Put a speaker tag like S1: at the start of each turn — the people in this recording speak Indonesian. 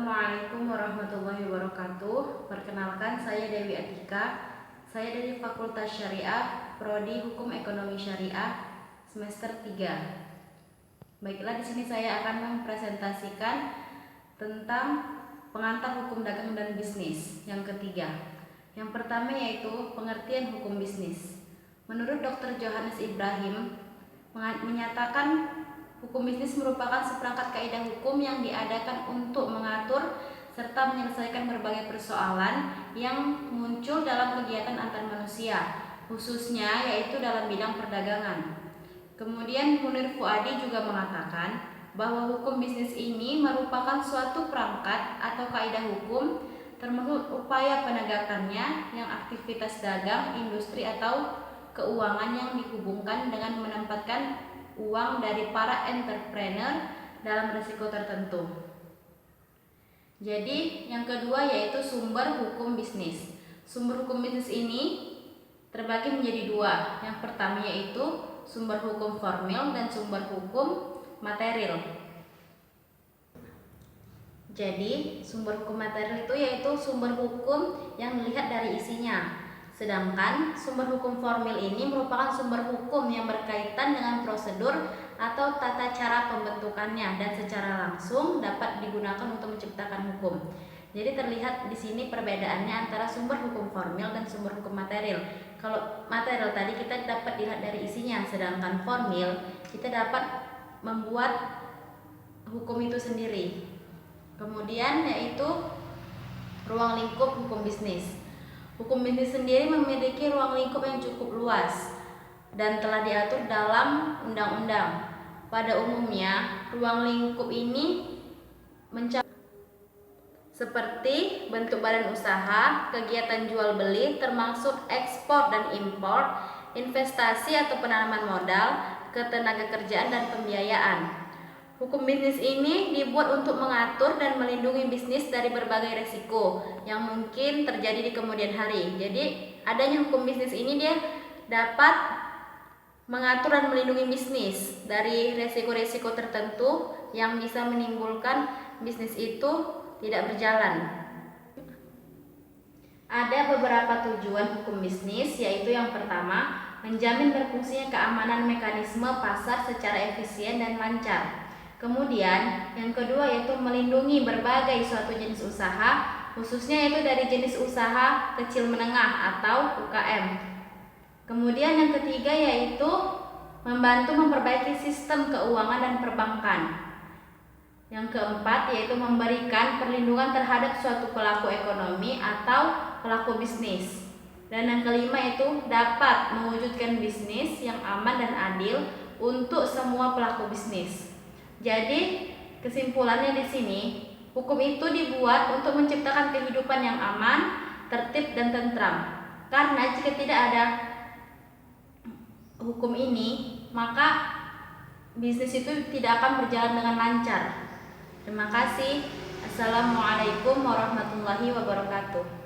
S1: Assalamualaikum warahmatullahi wabarakatuh. Perkenalkan, saya Dewi Atika. Saya dari Fakultas Syariah, Prodi Hukum Ekonomi Syariah, semester 3. Baiklah, di sini saya akan mempresentasikan tentang pengantar hukum dagang dan bisnis yang ketiga. Yang pertama yaitu pengertian hukum bisnis. Menurut Dr. Johannes Ibrahim menyatakan hukum bisnis merupakan seperangkat kaidah hukum yang diadakan untuk mengatur serta menyelesaikan berbagai persoalan yang muncul dalam kegiatan antar manusia, khususnya yaitu dalam bidang perdagangan. Kemudian Munir Fuadi juga mengatakan bahwa hukum bisnis ini merupakan suatu perangkat atau kaidah hukum termasuk upaya penegakannya yang aktivitas dagang, industri atau keuangan yang dihubungkan dengan menempatkan uang dari para entrepreneur dalam risiko tertentu. Jadi yang kedua yaitu sumber hukum bisnis. Sumber hukum bisnis ini terbagi menjadi dua. Yang pertama yaitu sumber hukum formil dan sumber hukum material. Jadi sumber hukum material itu yaitu sumber hukum yang dilihat dari isinya. Sedangkan sumber hukum formil ini merupakan sumber hukum yang berkaitan dengan prosedur atau tata cara pembentukannya dan secara langsung dapat digunakan untuk menciptakan hukum. Jadi terlihat di sini perbedaannya antara sumber hukum formil dan sumber hukum material. Kalau material tadi kita dapat dilihat dari isinya, sedangkan formil kita dapat membuat hukum itu sendiri. Kemudian yaitu ruang lingkup hukum bisnis. Hukum bisnis sendiri memiliki ruang lingkup yang cukup luas dan telah diatur dalam undang-undang. Pada umumnya, ruang lingkup ini mencakup seperti bentuk badan usaha, kegiatan jual beli termasuk ekspor dan impor, investasi atau penanaman modal, ketenaga kerjaan dan pembiayaan. Hukum bisnis ini dibuat untuk mengatur dan melindungi bisnis dari berbagai risiko yang mungkin terjadi di kemudian hari. Jadi adanya hukum bisnis ini dia dapat mengatur dan melindungi bisnis dari risiko-risiko tertentu yang bisa menimbulkan bisnis itu tidak berjalan. Ada beberapa tujuan hukum bisnis, yaitu yang pertama, menjamin berfungsinya keamanan mekanisme pasar secara efisien dan lancar. Kemudian yang kedua yaitu melindungi berbagai suatu jenis usaha, khususnya yaitu dari jenis usaha kecil menengah atau UKM. Kemudian yang ketiga yaitu membantu memperbaiki sistem keuangan dan perbankan. Yang keempat yaitu memberikan perlindungan terhadap suatu pelaku ekonomi atau pelaku bisnis. Dan yang kelima yaitu dapat mewujudkan bisnis yang aman dan adil untuk semua pelaku bisnis. Jadi kesimpulannya di sini, hukum itu dibuat untuk menciptakan kehidupan yang aman, tertib dan tentram. Karena jika tidak ada hukum ini, maka bisnis itu tidak akan berjalan dengan lancar. Terima kasih. Assalamualaikum warahmatullahi wabarakatuh.